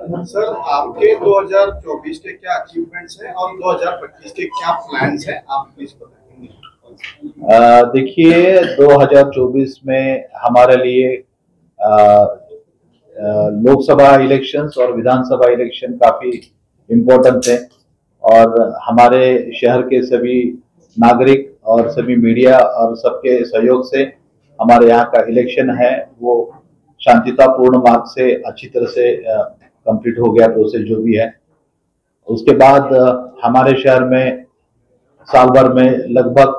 Sir, आपके 2024 के क्या achievements हैं और 2025 के क्या प्लान्स हैं, आप प्लीज बताएंगे। देखिए 2024 में हमारे लिए लोकसभा इलेक्शंस और विधानसभा इलेक्शन काफी इम्पोर्टेंट थे और हमारे शहर के सभी नागरिक और सभी मीडिया और सबके सहयोग से हमारे यहाँ का इलेक्शन है वो शांतितापूर्ण मार्ग से अच्छी तरह से कंप्लीट हो गया प्रोसेस जो भी है। उसके बाद हमारे शहर में साल भर में लगभग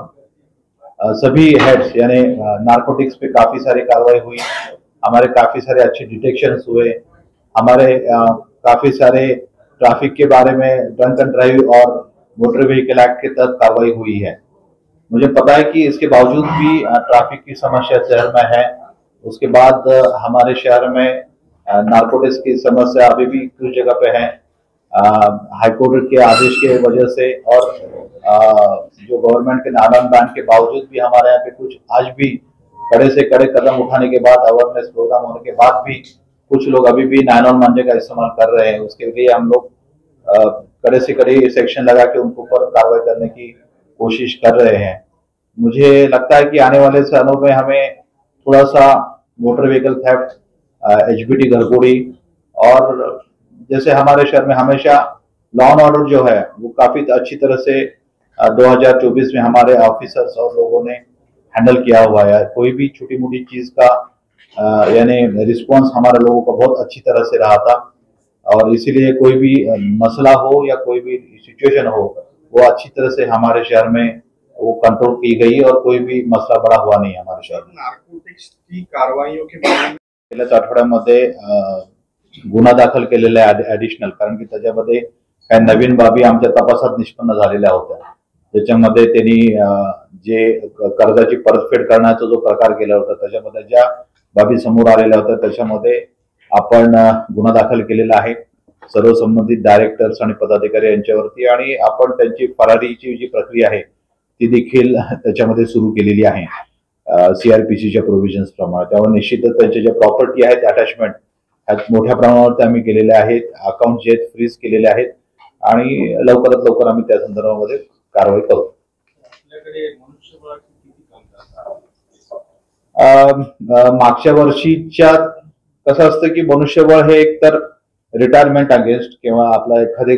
सभी हेड्स यानी नारकोटिक्स पे काफी सारी कार्रवाई हुई, हमारे काफी सारे अच्छे डिटेक्शन हुए, हमारे काफी सारे ट्रैफिक के बारे में ड्रंक एंड ड्राइव और मोटर व्हीकल एक्ट के तहत कार्रवाई हुई है। मुझे पता है कि इसके बावजूद भी ट्रैफिक की समस्या शहर में है। उसके बाद हमारे शहर में नारकोटिक्स की समस्या अभी भी कुछ जगह पे है। हाईकोर्ट के आदेश के वजह से और जो गवर्नमेंट के नान बैन के बावजूद भी हमारे यहाँ पे कुछ आज भी कड़े से कड़े कदम उठाने के बाद, अवेयरनेस प्रोग्राम होने के बाद भी कुछ लोग अभी भी 9 मांझे का इस्तेमाल कर रहे हैं। उसके लिए हम लोग कड़े से कड़े सेक्शन लगा के उनको ऊपर कार्रवाई करने की कोशिश कर रहे हैं। मुझे लगता है कि आने वाले सालों में हमें थोड़ा सा मोटर व्हीकल थेफ्ट, HBD घरगोड़ी और जैसे हमारे शहर में हमेशा लॉ एंड ऑर्डर जो है वो काफी अच्छी तरह से 2024 में हमारे ऑफिसर्स और लोगों ने हैंडल किया हुआ है। कोई भी छोटी मोटी चीज का यानी रिस्पांस हमारे लोगों का बहुत अच्छी तरह से रहा था और इसीलिए कोई भी मसला हो या कोई भी सिचुएशन हो वो अच्छी तरह से हमारे शहर में वो कंट्रोल की गई और कोई भी मसला बड़ा हुआ नहीं हमारे शहर में। नार्कोटिक्स की कारवाईयों के बारे में गेल्याच आठवड्यामध्ये गुन्हा दाखल केलेला आहे ऍडिशनल, कारण की त्याच्यामध्ये काही नवीन बाबी आमच्या तपासात निष्पन्न झालेल्या होत्या। त्याच्यामध्ये त्यांनी जे कर्जाची परतफेड करण्याचा जो प्रकार केला होता त्याच्यामध्ये ज्या बाबी समोर आलेल्या होत्या त्याच्यामध्ये आपण गुन्हा दाखल केलेला आहे सर्व संबंधित डायरेक्टर्स आणि पदाधिकारी यांच्यावरती आणि आपण त्यांची फरारीची जी प्रक्रिया आहे ती देखील त्याच्यामध्ये सुरू केलेली आहे CRPCच्या प्रोव्हिजन्स प्रमाणे। त्यामुळे निश्चितच त्यांचे जे प्रॉपर्टी आहेत अटॅचमेंट मोठ्या प्रमाणावर आम्ही केलेले आहेत, अकाउंट जे फ्रीज केलेले आहेत आणि लवकरात लवकर आम्ही त्या संदर्भामध्ये कारवाई करू। मागच्या वर्षीच्या कसं असतं की मनुष्यबळ हे एकतर रिटायरमेंट अगेन्स्ट किंवा आपला एखादे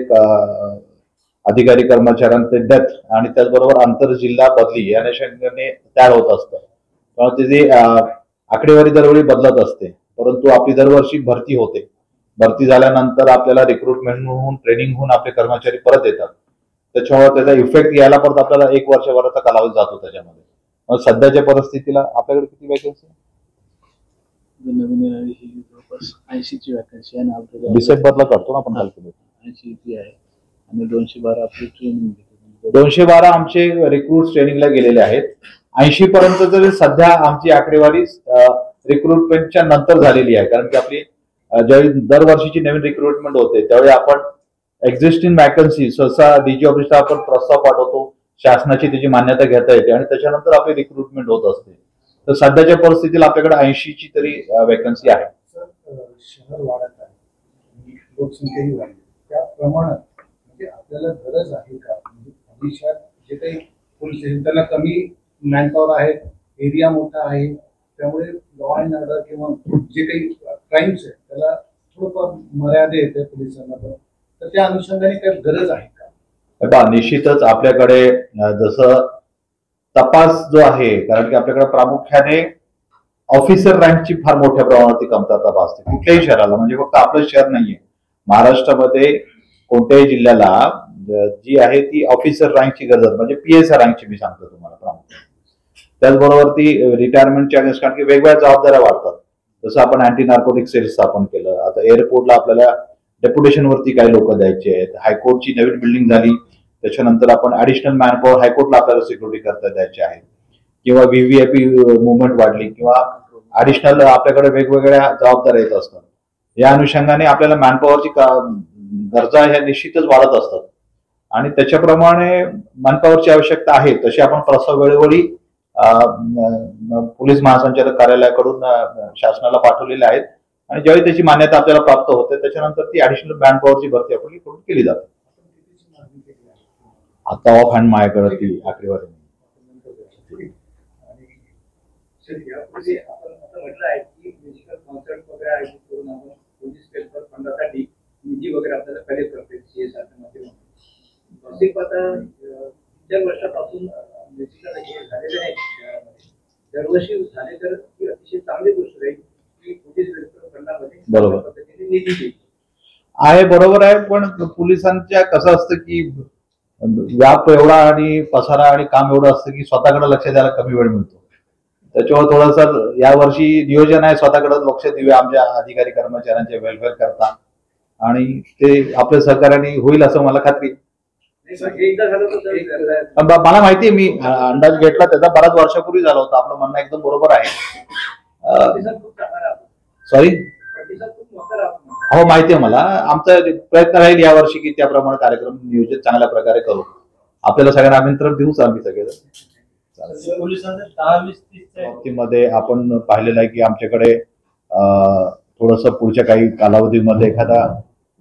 अधिकारी कर्मचाऱ्यांचे डेथ आणि त्याचबरोबर आंतरजिल्हा बदली या अनुषंगाने तयार होत असतं। त्यामुळे त्याची आकडेवारी दरवेळी बदलत असते, परंतु आपली दरवर्षी भरती होते। भरती झाल्यानंतर आपल्याला रिक्रुटमेंट होऊन ट्रेनिंग होऊन आपले कर्मचारी परत येतात, त्याच्यामुळे त्याचा इफेक्ट यायला परत आपल्याला 1 वर्षभराचा कालावधी जातो त्याच्यामध्ये। मग सध्याच्या परिस्थितीला आपल्याकडे किती वॅकन्सी नवीन येणारी ही जवळपास 80 ची वॅकन्सी आहे ना, डिसेंबरला करतो ना आपण कॅल्क्युलेट 80 ती आहे आणि 212 आपली ट्रेनिंग 212 आमचे रिक्रूट ट्रेनिंगला गेलेले आहेत। 80 पर्यंत जरी सध्या आमची आकडेवारी रिक्रुटमेंटच्या नंतर झालेली आहे, कारण की आपली ज्यावेळी दरवर्षीची नवीन रिक्रुटमेंट होते त्यावेळी आपण एक्झिस्टिंग वॅकन्सी सहसा डीजी ऑफिसला आपण प्रस्ताव पाठवतो, शासनाची त्याची मान्यता घेता येते आणि त्याच्यानंतर आपली रिक्रुटमेंट होत असते। तर सध्याच्या परिस्थितीला आपल्याकडे 80 ची तरी वॅकन्सी आहे। शहर वाढत आहे, लोकसंख्याही वाढली, त्या प्रमाणात म्हणजे आपल्याला गरज आहे का? म्हणजे भविष्यात जे काही पोलीस स्टेशन त्यांना कमी मॅनपॉवर आहे, एरिया मोठा आहे, त्यामुळे लॉ अँड ऑर्डर किंवा जे काही क्राईम्स आहे त्याला थोडंफार मर्यादा येते पोलिसांना, तर त्या अनुषंगाने काही गरज आहे का? निश्चितच आपल्याकडे जसं तपास जो आहे, कारण की आपल्याकडे प्रामुख्याने ऑफिसर रँकची फार मोठ्या प्रमाणात कमतरता भासते कुठल्याही शहराला, म्हणजे फक्त आपलं शहर नाहीये, महाराष्ट्रामध्ये कोणत्याही जिल्ह्याला जी आहे ती ऑफिसर रँकची गरज, म्हणजे PSR रँकची मी सांगतो तुम्हाला प्रामुख्याने। त्याचबरोबर ती रिटायरमेंटच्या कारण की वेगवेगळ्या जबाबदाऱ्या वाढतात। जसं आपण अँटी नार्कोटिक सेल स्थापन केलं, आता एअरपोर्टला आपल्याला डेप्युटेशन वरती काही लोक द्यायचे आहेत, हायकोर्टची नवीन बिल्डिंग झाली त्याच्यानंतर आपण ऍडिशनल मॅनपॉवर हायकोर्टला आपल्याला सिक्युरिटी करता द्यायचे आहे, किंवा VVIP मुवमेंट वाढली किंवा ऍडिशनल आपल्याकडे वेगवेगळ्या जबाबदाऱ्या येत असतात। या अनुषंगाने आपल्याला मॅनपॉवरची गरजा ह्या निश्चितच वाढत असतात आणि त्याच्याप्रमाणे मॅनपॉवरची आवश्यकता आहे तशी आपण प्रस्ताव वेळोवेळी पोलीस महासंचालक कार्यालयाकडून शासनाला पाठवलेले आहेत आणि ज्यावेळी त्याची मान्यता आपल्याला प्राप्त होते त्याच्यानंतर ती ऍडिशनल मॅन पॉवरची भरती आपण करून केली जाते. आता ऑफ हँड माझ्याकडे ती आकडेवारी नाही. यापूर्वी आपण असं म्हटलं आहे की म्युझिकल कॉन्सर्ट वगैरे आयोजित करून आपण पोलीस वेलफेअर फंडासाठी निधी वगैरे आपल्याला कलेक्ट करते सीएसआरच्या माध्यमातून. तसे आता 3 वर्षापासून म्युझिकल हे झालेले नाही शहरामध्ये. दरवर्षी झाले तर ही अतिशय चांगली गोष्ट आहे की पोलीस वेलफेअर फंडामध्ये बरोबर पद्धतीने निधी देईल आहे. बरोबर आहे. पण पोलिसांच्या कसं असतं की व्याप एवढा आणि पसारा आणि काम एवढं असतं की स्वतःकडे लक्ष द्यायला कमी वेळ मिळतो. त्याच्यावर थोडंसं यावर्षी नियोजन आहे स्वतःकडे लक्ष देऊया आमच्या अधिकारी कर्मचाऱ्यांचे वेलफेअर करता आणि ते आपल्या सहकार्याने होईल असं मला खात्री. एकदा झालं तर मला माहिती आहे. मी अंदाज घेतला त्याचा बराच वर्षापूर्वी झाला होता. आपलं म्हणणं एकदम बरोबर आहे. सॉरी हो माहिती आहे मला. आमचा प्रयत्न राहील यावर्षी की त्याप्रमाणे कार्यक्रम नियोजित चांगल्या प्रकारे करू. आपल्याला सगळ्यांना आमंत्रण देऊच आम्ही सगळेजण. बाबतीमध्ये आपण पाहिलेलं आहे की आमच्याकडे थोडस पुढच्या काही कालावधीमध्ये एखादा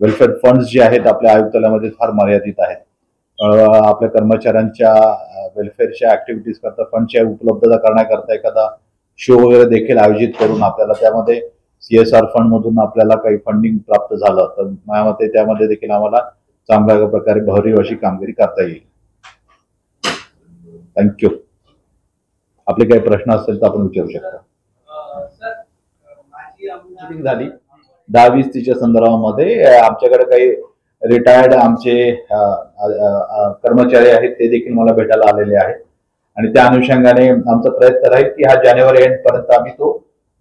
वेलफेअर फंड जे आहेत आपल्या आयुक्तालयामध्ये फार मर्यादित आहेत. आपल्या कर्मचाऱ्यांच्या वेलफेअरच्या ऍक्टिव्हिटीज करता फंडच्या उपलब्धता करण्याकरता एखादा शो वगैरे देखील आयोजित करून आपल्याला त्यामध्ये CSR फंड मधून आपल्याला काही फंडिंग प्राप्त झालं तर माझ्या मते त्यामध्ये देखील आम्हाला चांगल्या प्रकारे भरीव अशी कामगिरी करता येईल. थँक्यू. आपले काही प्रश्न असतील तर आपण विचारू शकता. झाली 10-20 तिच्या संदर्भामध्ये आमच्याकडे काही रिटायर्ड आमचे कर्मचारी आहेत ते देखील मला भेटायला आलेले आहेत आणि त्या अनुषंगाने आमचा प्रयत्न राहील की हा जानेवारी एंड पर्यंत आम्ही तो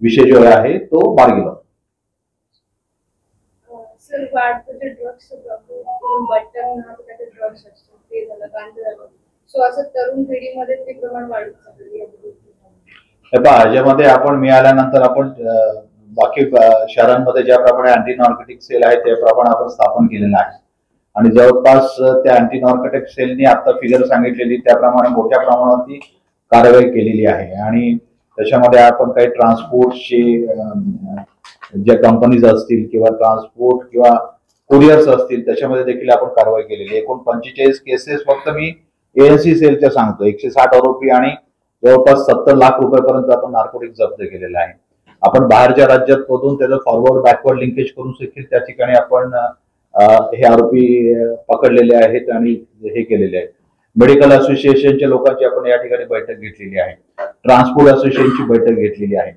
विषय जो आहे तो मार्गी लावू. सर वाढतं ड्रग्स बटन ड्रग्स असतो ते झालं गांजा झालं सो असं तरुण पिढीमध्ये ते प्रमाण वाढत चाललंय. ह्याच्यामध्ये आपण मिळाल्यानंतर आपण बाकी शहरांमध्ये ज्याप्रमाणे अँटी नॉर्कोटिक सेल आहे त्याप्रमाणे आपण स्थापन केलेलं आहे आणि जवळपास त्या अँटी नॉर्कोटिक सेलनी आता फिगर सांगितलेली त्याप्रमाणे मोठ्या प्रमाणावरती कारवाई केलेली आहे आणि त्याच्यामध्ये आपण काही ट्रान्सपोर्टचे ज्या कंपनीज असतील किंवा ट्रान्सपोर्ट किंवा कुरिअर्स असतील त्याच्यामध्ये देखील आपण कारवाई केलेली आहे. एकूण 45 केसेस फक्त मी ANC सेलच्या सांगतो. 160 आरोपी आणि जवळपास 70 लाख रुपयापर्यंत आपण नार्कोटिक जप्त केलेलं आहे. आपण बाहेरच्या राज्यात मधून त्याचं फॉरवर्ड बॅकवर्ड लिंकेज करून देखील त्या ठिकाणी आपण हे आरोपी पकडलेले आहेत आणि हे केलेले आहेत. मेडिकल असोसिएशनच्या लोकांची आपण या ठिकाणी बैठक घेतलेली आहे. ट्रान्सपोर्ट असोसिएशनची बैठक घेतलेली आहे.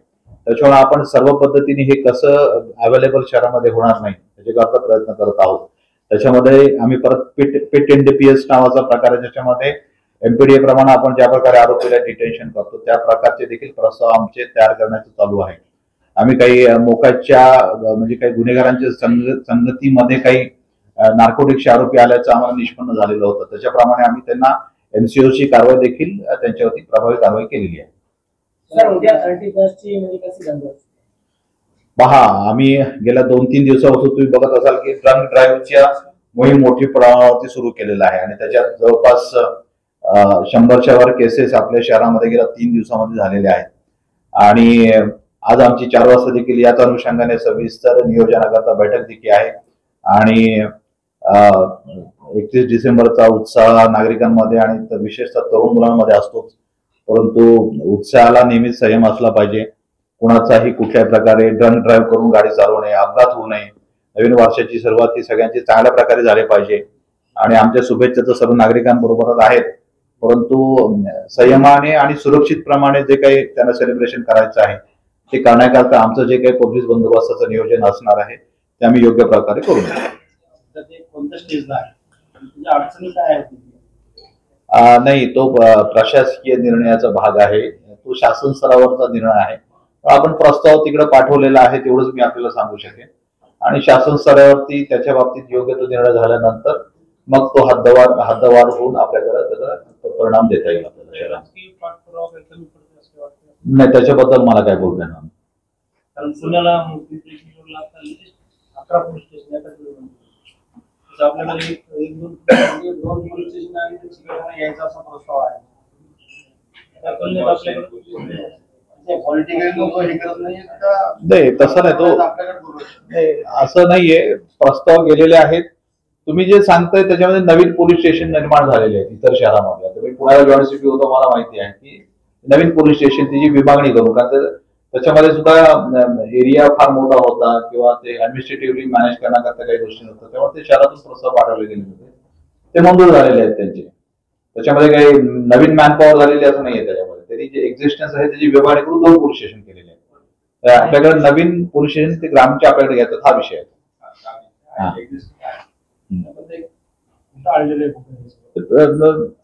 त्याच्यामुळे आपण सर्व पद्धतीने हे कसं अवेलेबल शहरामध्ये होणार नाही त्याच्याकरता प्रयत्न करत आहोत. त्याच्यामध्ये आम्ही परत पिट NDPS नावाचा प्रकार आहे ज्याच्यामध्ये MPDA प्रमाणे आपण ज्या प्रकारे आरोपीला डिटेन्शन करतो त्या प्रकारचे देखील प्रस्ताव आमचे तयार करण्याचं चालू आहे. आम्ही काही मोकाच्या म्हणजे काही गुन्हेगारांच्या संगतीमध्ये काही नार्कोटिक्सचे आरोपी आल्याचं आम्हाला निष्पन्न झालेलं होतं. त्याच्याप्रमाणे आम्ही त्यांना MCOची कारवाई देखील त्यांच्यावरती प्रभावी कारवाई केलेली आहे. पहा आम्ही गेल्या 2-3 दिवसापासून तुम्ही बघत असाल की ड्रंक ड्राईव्हच्या मोहीम मोठी प्रमाणावरती सुरू केलेला आहे आणि त्याच्यात जवळपास 100च्या वर केसेस आपल्या शहरामध्ये गेल्या 3 दिवसामध्ये झालेल्या आहेत आणि आज आमची 4 वाजता देखील याच अनुषंगाने सविस्तर नियोजनाकरता बैठक देखील आहे आणि 31 डिसेंबरचा उत्साह नागरिकांमध्ये आणि विशेषतः तरुण मुलांमध्ये असतोच. परंतु उत्साहाला नेहमीच संयम असला पाहिजे. कुणाचाही कुठल्याही प्रकारे ड्रंक ड्राईव्ह करून गाडी चालवणे अपघात होऊ नये. नवीन वर्षाची सुरुवात ही सगळ्यांची चांगल्या प्रकारे झाली पाहिजे आणि आमच्या शुभेच्छा तर सर्व नागरिकांबरोबरच आहेत. परंतु संयमाने आणि सुरक्षित प्रमाणे जे काही त्यांना सेलिब्रेशन करायचं आहे ते करण्याकरता आमचं जे काही पोलीस बंदोबस्ताचं नियोजन असणार आहे ते आम्ही योग्य प्रकारे करू. नाही तो प्रशासकीय निर्णयाचा भाग आहे. तो शासन स्तरावरचा निर्णय आहे. आपण प्रस्ताव तिकडे पाठवलेला आहे तेवढंच मी आपल्याला सांगू शकेन आणि शासन स्तरावरती त्याच्या बाबतीत योग्य तो निर्णय झाल्यानंतर मग तो हद्दवार होऊन आपल्याकडे त्याचा परिणाम देता येईल आपल्याला. नाही त्याच्याबद्दल मला काय बोलता येणार. कारण पुण्याला 11 पोलीस स्टेशन आपल्याला दोन पोलीस स्टेशन आणि यायचा असा प्रस्ताव आहे. पॉलिटिकल लोक हे करत नाहीये का? नाही तसं नाही, तो आपल्याकडे बोलू नाही, असं नाहीये. प्रस्ताव गेलेले आहेत. तुम्ही जे सांगताय त्याच्यामध्ये नवीन पोलीस स्टेशन निर्माण झालेले आहेत इतर शहरामध्ये. आता मी पुण्याला जॉईंट सीपी होतो, मला माहिती आहे की नवीन पोलीस स्टेशन तिची विभागणी करू, कारण त्याच्यामध्ये सुद्धा एरिया फार मोठा होता किंवा ते ऍडमिनिस्ट्रेटिव्हली मॅनेज करण्याकरता काही गोष्टी नव्हत्या, त्यामुळे ते शहरातून प्रस्ताव पाठवले गेले होते, ते मंजूर झालेले आहेत त्यांचे. त्याच्यामध्ये काही नवीन मॅनपॉवर झालेली असं नाहीये. त्याच्यामध्ये त्यांनी जे एक्झिस्टन्स आहे त्याची विभागणी करून 2 पोलीस स्टेशन केलेले आहेत. तर आपल्याकडे नवीन पोलीस स्टेशन ते ग्रामचे आपल्याकडे घ्यायचं हा विषय आहे.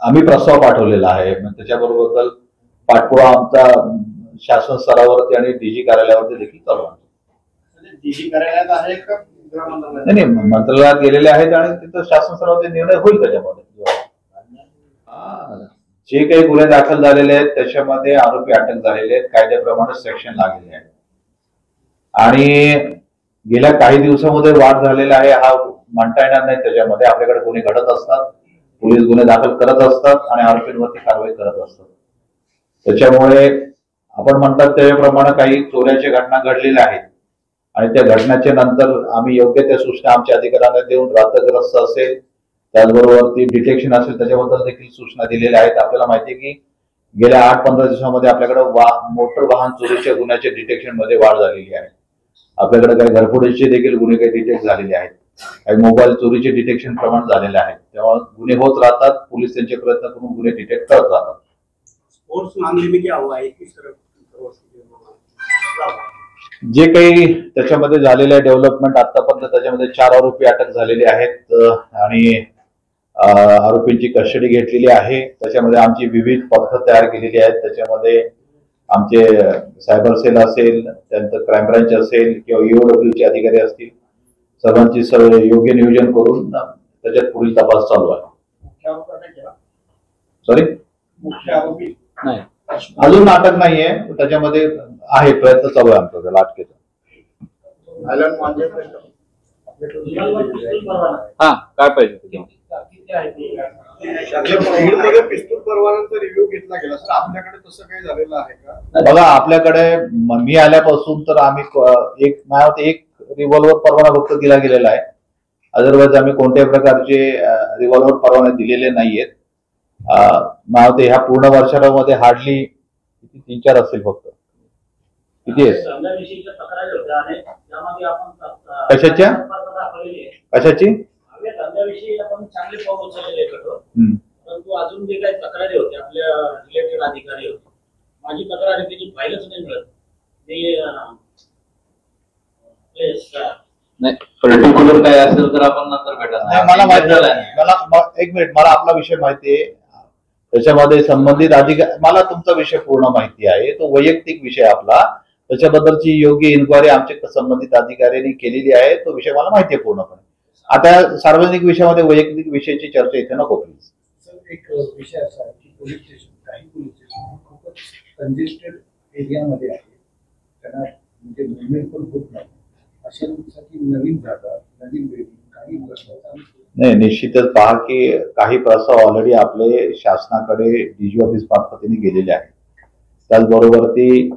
आम्ही प्रस्ताव पाठवलेला आहे, त्याच्याबरोबर पाठपुरावा आमचा शासन स्तरावरती आणि डीजी कार्यालयावरती देखील चालू आहे. डीजी कार्यालयात आहे का गृहमंत्रालयात? नाही, मंत्रालयात गेलेले आहेत आणि तिथं शासन स्तरावरती निर्णय होईल त्याच्यामध्ये. जे काही गुन्हे दाखल झालेले आहेत त्याच्यामध्ये आरोपी अटक झालेले आहेत, कायद्याप्रमाणे सेक्शन लागलेले आहेत आणि गेल्या काही दिवसामध्ये वाढ झालेला आहे हा म्हणता येणार नाही. त्याच्यामध्ये आपल्याकडे गुन्हे घडत असतात, पोलीस गुन्हे दाखल करत असतात आणि आरोपींवरती कारवाई करत असतात. त्याच्यामुळे आपण म्हणतात त्याप्रमाणे काही चोऱ्याच्या घटना घडलेल्या आहेत आणि त्या घटनेच्या नंतर आम्ही योग्य त्या सूचना आमच्या अधिकाऱ्यांना देऊन रात्रग्रस्त असेल, त्याचबरोबर ती डिटेक्शन असेल त्याच्याबद्दल देखील सूचना दिलेल्या आहेत. आपल्याला माहिती आहे की गेल्या 8-15 दिवसामध्ये आपल्याकडे मोटर वाहन चोरीच्या गुन्ह्याच्या डिटेक्शन मध्ये वाढ झालेली आहे. आपल्याकडे काही घरफोडीचे देखील गुन्हे काही डिटेक्ट झालेले आहेत, काही मोबाईल चोरीचे डिटेक्शन प्रमाण झालेले आहे. तेव्हा गुन्हे होत राहतात, पोलीस त्यांचे प्रयत्न करून गुन्हे डिटेक्ट करत राहतात. स्पोर्ट्स मामले में क्या हुआ है? किस तरह जे काही त्याच्यामध्ये झालेले डेव्हलपमेंट आतापर्यंत त्याच्यामध्ये 4 आरोपी अटक झालेले आहेत आणि आरोपींची कस्टडी घेतलेली आहे. त्याच्यामध्ये आमची विविध पथकं तयार केलेली आहेत. त्याच्यामध्ये आमचे सायबर सेल असेल, त्यानंतर क्राईम ब्रांच असेल किंवा ईओडब्ल्यूचे अधिकारी असतील, सर्वांची योग्य नियोजन करून त्याच्यात पुढील तपास चालू आहे. सॉरी, मुख्य आरोपी नाही अजून अटक नाहीये, त्याच्यामध्ये आहे, प्रयत्न चालू आहे आमचा त्याला अटकेचा. हा काय पाहिजे बीडमध्ये पिस्तूल परवान्यांचा रिव्ह्यू घेतला गेला सर, आपल्याकडे तसं काही झालेलं आहे का? बघा, आपल्याकडे मी आल्यापासून तर आम्ही एक रिव्हॉल्वर परवाना फक्त दिला गेलेला आहे. अदरवाईज आम्ही कोणत्याही प्रकारचे रिव्हॉल्वर परवाने दिलेले नाहीयेत. ह्या पूर्ण वर्षामध्ये हार्डली 3-4 असतील फक्त. किती आहेत? कशाच्या कशाची परंतु अजून जे काही तक्रारी होत्या आपल्या रिलेटेड अधिकारी होते, माझी तक्रार त्याची फाईलच नाही मिळत. नाही, पर्टिक्युलर काय असेल तर आपण नंतर भेटा. मला माहिती मला एक मिनिट, मला आपला विषय माहिती आहे. त्याच्यामध्ये संबंधित अधिकारी, मला तुमचा विषय पूर्ण माहिती आहे, तो वैयक्तिक विषय आपला. त्याच्याबद्दलची योग्य इन्क्वायरी आमच्या संबंधित अधिकाऱ्यांनी केलेली आहे. तो विषय मला माहिती आहे पूर्णपणे. आता सार्वजनिक विषयामध्ये वैयक्तिक विषयाची चर्चा इथे नको प्लीज. सर, एक विषय असा आहे की पोलीस स्टेशन, काही पोलीस स्टेशन खूपच कंजेस्टेड एरियामध्ये आहे, त्यांना म्हणजे मुवमेंट पण होत नाही. अशासाठी नवीन जागा, नवीन बिल्डिंग, काही प्रश्न नाही, निश्चितच पहा की काही प्रस्ताव ऑलरेडी आपले शासनाकडे डीजी ऑफिस मार्फतीने गेलेले आहेत. त्याचबरोबर ती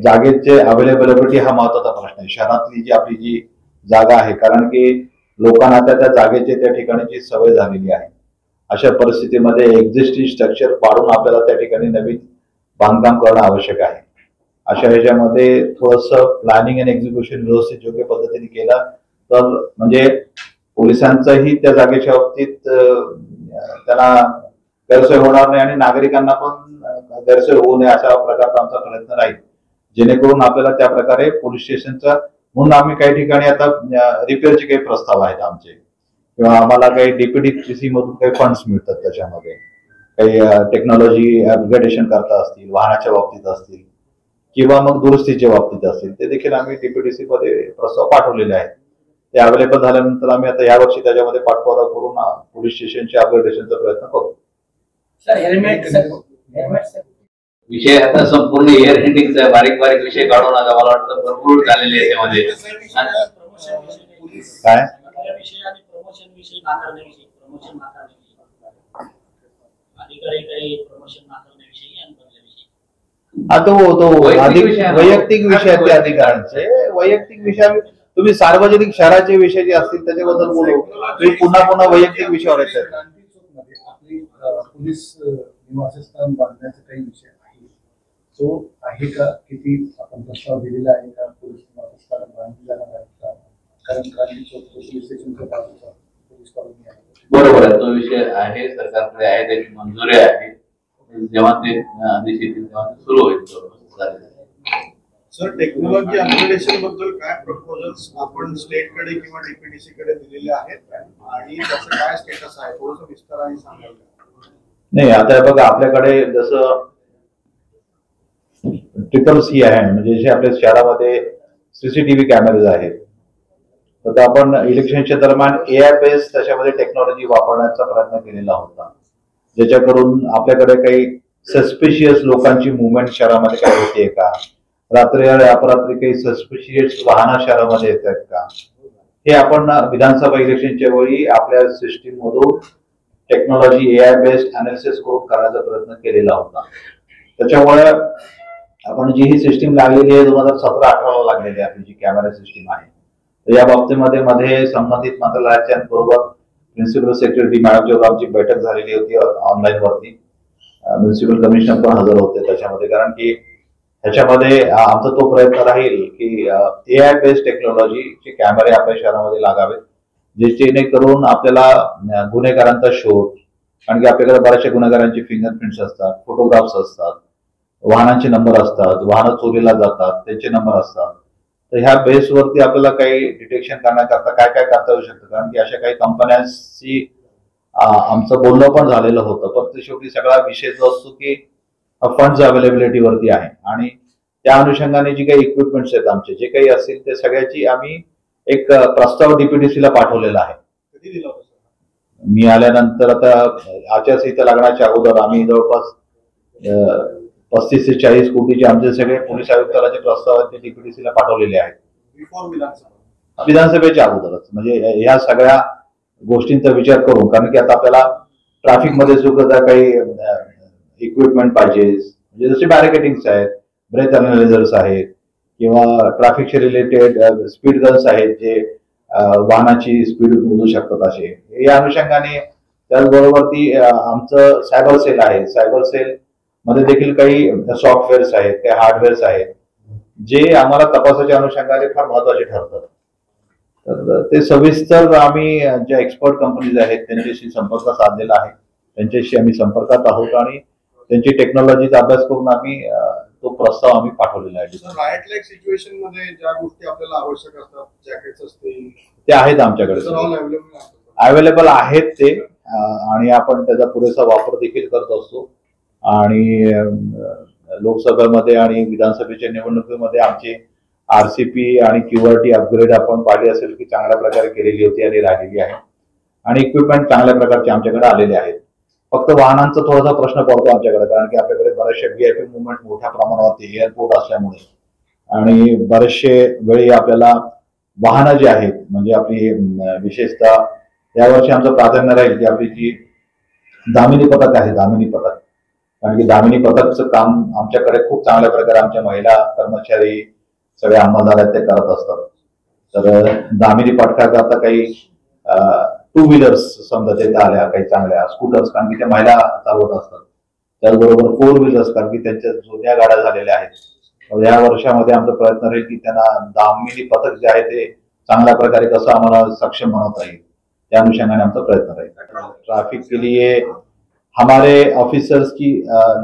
जागेचे अवेलेबिलिटी हा महत्वाचा प्रश्न आहे. शहरातली जी आपली जी जागा आहे, कारण की लोकांना त्या जागेचे त्या ठिकाणची सवय झालेली आहे. अशा परिस्थितीमध्ये एक्झिस्टिंग स्ट्रक्चर पाडून आपल्याला त्या ठिकाणी नवीन बांधकाम करणं आवश्यक आहे. अशा ह्याच्यामध्ये थोडंसं प्लॅनिंग आणि एक्झिक्युशन व्यवस्थित योग्य पद्धतीने केलं तर म्हणजे पोलिसांचाही त्या जागेच्या बाबतीत त्यांना गैरसोय होणार नाही आणि नागरिकांना पण गैरसोय होऊ नये अशा प्रकारचा आमचा प्रयत्न राहील, जेणेकरून आपल्याला त्या प्रकारे पोलीस स्टेशनचा. म्हणून आम्ही काही ठिकाणी आता रिपेअरचे काही प्रस्ताव आहेत आमचे, किंवा आम्हाला काही डीपीडीसी मधून काही फंड्स मिळतात, त्याच्यामध्ये काही टेक्नॉलॉजी अपग्रेडेशन करता असतील, वाहनाच्या बाबतीत असतील किंवा मग दुरुस्तीच्या बाबतीत असतील, ते देखील आम्ही डीपीडीसी मध्ये प्रस्ताव पाठवलेले आहेत. ते अवेलेबल झाल्यानंतर आम्ही आता यावर्षी त्याच्यामध्ये पाठपुरावा करून पोलीस स्टेशनचे अपग्रेडेशनचा प्रयत्न करू. विषय आता संपूर्ण एअर हेडिंगचा आहे, बारीक बारीक विषय काढून नका. मला वाटतं भरपूर झालेले आहे त्यामध्ये. काय प्रमोशन विषयी नाकारण्याविषयी, प्रमोशन नाकारण्याविषयी, अधिकारी काही प्रमोशन नाकारण्याविषयी आणि बदल्याविषयी हा तो वैयक्तिक अधिक विषय आहे. वैयक्तिक विषय ते अधिकारांचे वैयक्तिक विषय तुम्ही सार्वजनिक शहराचे विषय जे असतील त्याच्याबद्दल बोलू. तुम्ही पुन्हा वैयक्तिक विषयावर येतात. क्रांती चौकमध्ये आपली पोलीस निवासस्थान बांधण्याचा काही विषय आहे, तो आहे का? किती आपण प्रस्ताव दिलेला आहे का पोलीस निवासस्थान बांधली जाणार आहे का? कारण क्रांती चौक पोलीस स्टेशनच्या बाजूचा पोलीस कॉलनी आहे. बरोबर आहे, तो विषय आहे, सरकारकडे आहे, त्याची मंजुरी आहे. जेव्हा ते आदेश येतील तेव्हा ते सुरू होईल. सर, टेक्नॉलॉजी अपग्रेडेशन बद्दल काय प्रपोजल्स आपण स्टेटकडे किंवा डीपीडीसी कडे दिलेले आहेत आणि त्याचं काय स्टेटस आहे, थोडंसं विस्ताराने सांगाल का? नाही, आता बघा आपल्याकडे जसं ट्रिपल-C आहे, म्हणजे जे आपल्या शहरामध्ये सीसीटीव्ही कॅमेरेज आहेत, तर आपण इलेक्शनच्या दरम्यान AI बेस त्याच्यामध्ये टेक्नॉलॉजी वापरण्याचा प्रयत्न केलेला होता, ज्याच्याकरून आपल्याकडे काही सस्पिशियस लोकांची मुवमेंट शहरामध्ये काय होते का, रात्री अपरात्री काही सस्पिशियस वाहनं शहरामध्ये येत आहेत का, हे आपण विधानसभा इलेक्शनच्या वेळी आपल्या सिस्टीम मधून टेक्नॉलॉजी AI बेस्ड अनालिसिस करून करण्याचा प्रयत्न केलेला होता. त्याच्यामुळे आपण जी ही सिस्टीम लागलेली आहे 2017-18 लागलेली आहे, आपली जी कॅमेरा सिस्टीम आहे, तर या बाबतीमध्ये मध्ये संबंधित मंत्रालयाच्या बरोबर प्रिन्सिपल सेक्रेटरी मॅडमच्या आमची बैठक झालेली होती ऑनलाईन वरती. म्युन्सिपल कमिशनर पण हजर होते त्याच्यामध्ये, कारण की ह्याच्यामध्ये आमचा तो प्रयत्न राहील की AI बेस्ड टेक्नॉलॉजीचे कॅमेरे आपल्या शहरामध्ये लागावेत, जेणेकरून आपल्याला गुन्हेगारांचा शोध, कारण की आपल्याकडे बऱ्याचशा गुन्हेगारांचे फिंगरप्रिंट्स असतात, फोटोग्राफ्स असतात, वाहनांचे नंबर असतात, वाहनं चोरीला जातात त्यांचे नंबर असतात. तर ह्या बेसवरती आपल्याला काही डिटेक्शन करण्याकरता काय काय करता येऊ शकतं, कारण की अशा काही कंपन्यांशी आमचं बोलणं पण झालेलं होतं. पण ते शेवटी सगळा विषय जो असतो की फंड्स अवेलेबिलिटीवरती आहे, आणि त्या अनुषंगाने जी काही इक्विपमेंट्स आहेत आमचे जे काही असतील ते सगळ्याची आम्ही एक प्रस्ताव डीपीडीसीला पाठवलेला आहे. कधी दिला होता सर? मी आल्यानंतर आता आचारसंहिता लागण्याच्या अगोदर आम्ही जवळपास 35 ते 40 कोटीचे आमचे सगळे पोलीस आयुक्तालयाचे प्रस्ताव ते डीपीडीसीला पाठवलेले आहेत. बिफोर विधानसभा? विधानसभेच्या अगोदरच, म्हणजे ह्या सगळ्या गोष्टींचा विचार करून, कारण की आता आपल्याला ट्रॅफिकमध्ये सुद्धा काही इक्विपमेंट पाहिजे, म्हणजे जसे बॅरिकेडिंग्स आहेत, ब्रेथ अनालायझर्स आहेत, किंवा ट्रॅफिकशी रिलेटेड स्पीड गन्स आहेत जे वाहनाची स्पीड मोजू शकतात. असे या अनुषंगाने त्याचबरोबर ती आमचं सायबर सेल आहे. सायबर सेल मध्ये देखील काही सॉफ्टवेअर्स आहेत, काही हार्डवेअर्स आहेत, जे आम्हाला तपासाच्या अनुषंगाने फार महत्वाचे ठरतात. तर ते सविस्तर आम्ही ज्या एक्सपर्ट कंपनीज आहेत त्यांच्याशी संपर्क साधलेला आहे, त्यांच्याशी आम्ही संपर्कात आहोत, आणि त्यांची टेक्नॉलॉजीचा अभ्यास करून आम्ही तो प्रस्ताव आम्ही पाठवलेला आहे. राईट लाईक सिच्युएशन मध्ये ज्या गोष्टी आपल्याला आवश्यक असतात, जॅकेट्स असतील, ते आहेत आमच्याकडे, अवेलेबल आहेत ते, आणि आपण त्याचा पुरेसा वापर देखील करत असतो. आणि लोकसभेमध्ये आणि विधानसभेच्या निवडणुकीमध्ये आमची RCP आणि QRT अपग्रेड आपण पाहिली असेल की चांगल्या प्रकारे केलेली होती आणि राहिलेली आहे, आणि इक्विपमेंट चांगल्या प्रकारचे आमच्याकडे आलेले आहेत. फक्त वाहनांचा थोडासा प्रश्न पडतो आमच्याकडे, कारण की आपल्याकडे बरेचसे VIP मुवमेंट मोठ्या प्रमाणावरती एअरपोर्ट असल्यामुळे, आणि बरेचसे वेळी आपल्याला वाहनं जी आहेत, म्हणजे आपली विशेषतः यावर्षी आमचं प्राधान्य राहील की आपली जी दामिनी पथक आहे, दामिनी पथक, कारण की दामिनी पथकचं काम आमच्याकडे खूप चांगल्या प्रकारे आमच्या महिला कर्मचारी सगळे अंमलदार आहेत ते करत असतात. तर दामिनी पथकाकरता काही 2 व्हीलर्स समजा देता आल्या, काही चांगल्या स्कूटर्स, कारण की त्या महिला चालवत असतात. त्याचबरोबर 4 व्हीलर्स, कारण की त्यांच्या जुन्या गाड्या झालेल्या आहेत. या वर्षामध्ये आमचा प्रयत्न राहील की त्यांना दामिनी पथक जे आहे ते चांगल्या प्रकारे कसं आम्हाला सक्षम बनवता येईल, त्या अनुषंगाने आमचा प्रयत्न राहील. ट्रैफिक के लिए हमारे ऑफिसर्स की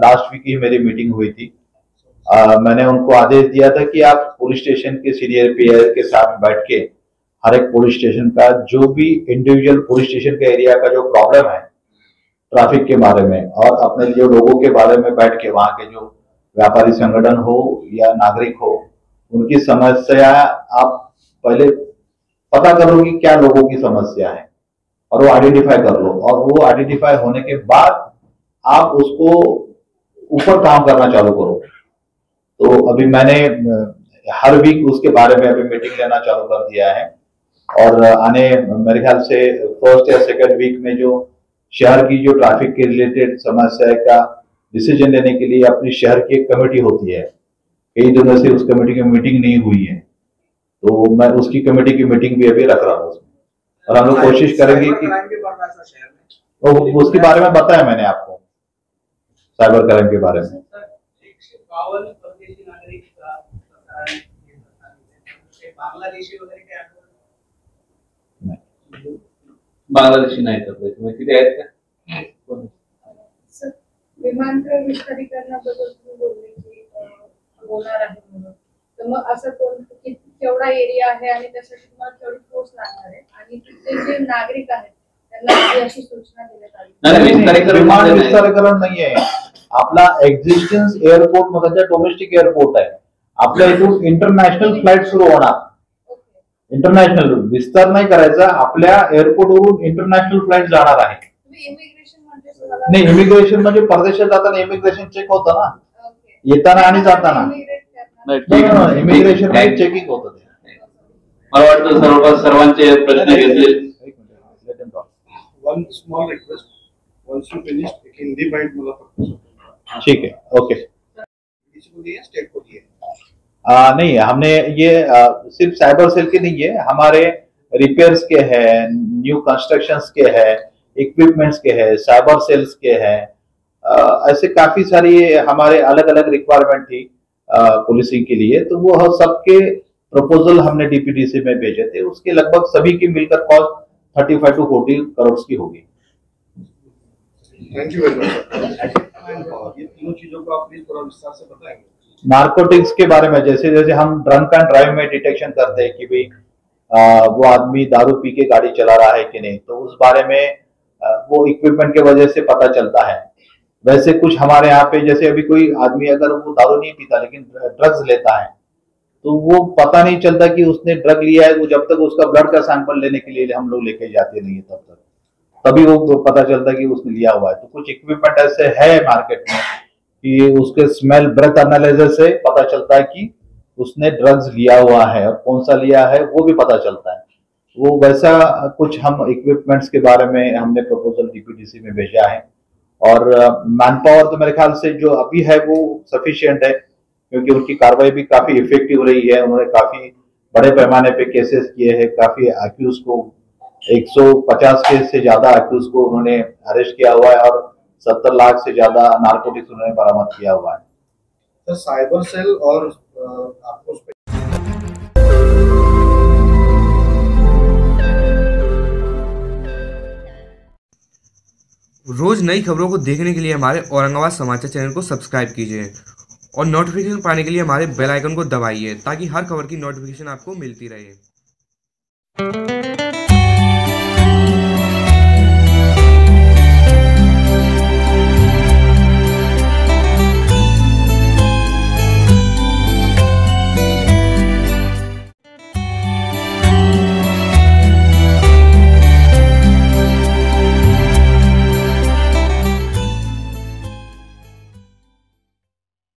लास्ट वीक ही मेरी मीटिंग हुई थी. मैंने उनको आदेश दिया था कि आप पुलिस स्टेशन के सीनियर PI के साथ बैठ के हर एक पुलिस स्टेशन का जो भी इंडिविजुअल पुलिस स्टेशन के एरिया का जो प्रॉब्लम है ट्रैफिक के बारे में, और अपने जो लोगों के बारे में बैठ के वहाँ के जो व्यापारी संगठन हो या नागरिक हो, उनकी समस्या आप पहले पता करो कि क्या लोगों की समस्या है, और वो आइडेंटिफाई कर लो, और वो आइडेंटिफाई होने के बाद आप उसको ऊपर काम करना चालू करो. तो अभी मैंने हर वीक उसके बारे में अभी मीटिंग लेना चालू कर दिया है, और आने मेरे ख्याल से फर्स्ट या सेकंड वीक में जो शहर की जो ट्रैफिक के रिलेटेड समस्या का डिसीजन लेने के लिए अपने शहर की एक कमेटी होती है। कई दिनों से उस कमेटी की मीटिंग नहीं हुई है, तो मैं उसकी कमेटी की मीटिंग भी अभी रख रहा हूँ उसमें, और हम लोग कोशिश करेंगे कि उसके बारे में बताया मैंने आपको, साइबर क्राइम के बारे में। बांगलादेशी नाही तर तुम्ही किती आहेत का? सर, विमानतळ विस्तारीकरणाबद्दल तुम्ही बोलले की होणार आहे म्हणून, तर मग असं केवढा एरिया आहे आणि त्यासाठी तुम्हाला केवढी फोर्स लागणार आहे, आणि तिथले जे नागरिक आहेत त्यांना अशी सूचना देण्यात आली? विमान विस्तारीकरण नाही आहे, आपला एक्झिस्टन्स एअरपोर्ट मध्ये डोमेस्टिक एअरपोर्ट आहे, आपल्या इथून इंटरनॅशनल फ्लाईट सुरू होणार. इंटरनॅशनल विस्तार नाही करायचा, आपल्या एअरपोर्ट वरून इंटरनॅशनल फ्लाईट जाणार आहे. नाही, इमिग्रेशन म्हणजे परदेशात जाताना इमिग्रेशन चेक होतं ना, येताना आणि जाताना इमिग्रेशन चेकिंग होतं. मला वाटतं जवळपास सर्वांचे प्रश्न घेतले. One small request, once you finish एक हिंदी बाइट मला फक्त. ठीक है, ओके. स्टेट को दिए नहीं, हमने ये सिर्फ साइबर सेल के नहीं है, हमारे रिपेयर्स के हैं, न्यू कंस्ट्रक्शंस के हैं, इक्विपमेंट्स के हैं, साइबर सेल्स के हैं, ऐसे काफी सारी हमारे अलग अलग रिक्वायरमेंट थी पुलिसिंग के लिए, तो वो सबके प्रपोजल हमने डीपीडीसी में भेजे थे. उसके लगभग सभी की मिलकर कॉस्ट 35 to 40 करोड़ की होगी. Thank you very much. ये तीनों चीजों को आप प्लीज थोड़ा विस्तार से बताएंगे. नार्कोटिक्स के बारे में जैसे जैसे हम ड्रंक एंड ड्राइव में डिटेक्शन करते हैं कि भाई वो आदमी दारू पी के गाड़ी चला रहा है कि नहीं, तो उस बारे में वो इक्विपमेंट के वजह से पता चलता है. वैसे कुछ हमारे यहाँ पे जैसे अभी कोई आदमी अगर वो दारू नहीं पीता लेकिन ड्रग्स लेता है, तो वो पता नहीं चलता कि उसने ड्रग लिया है, वो जब तक उसका ब्लड का सैंपल लेने के लिए हम लोग लेके जाते नहीं है तभी वो पता चलता कि उसने लिया हुआ है. तो कुछ इक्विपमेंट ऐसे है मार्केट में कि उसके स्मेल ब्रेथ एनालिसिस से पता चलता है कि उसने ड्रग्स लिया हुआ है, और कौन सा लिया है वो भी पता चलता है. वो वैसा कुछ हम इक्विपमेंट्स के बारे में हमने प्रपोजल डीपीडीसी में भेजा है. और मैन पावर तो मेरे ख्याल से जो अभी है वो सफिशिएंट है, क्योंकि उनकी कार्रवाई भी काफी इफेक्टिव रही है. उन्होंने काफी बड़े पैमाने पे केसेस किए हैं, काफी अक्यूज को 150 केस से ज्यादा अक्यूज को उन्होंने अरेस्ट किया हुआ है, और 70 लाख से ज्यादा नार्कोटिक्स उन्होंने बरामद किया हुआ है. तो साइबर सेल और आपको रोज नई खबरों को देखने के लिए हमारे औरंगाबाद समाचार चैनल को सब्सक्राइब कीजिए और नोटिफिकेशन पाने के लिए हमारे बेल आइकन को दबाइए, ताकि हर खबर की नोटिफिकेशन आपको मिलती रहे.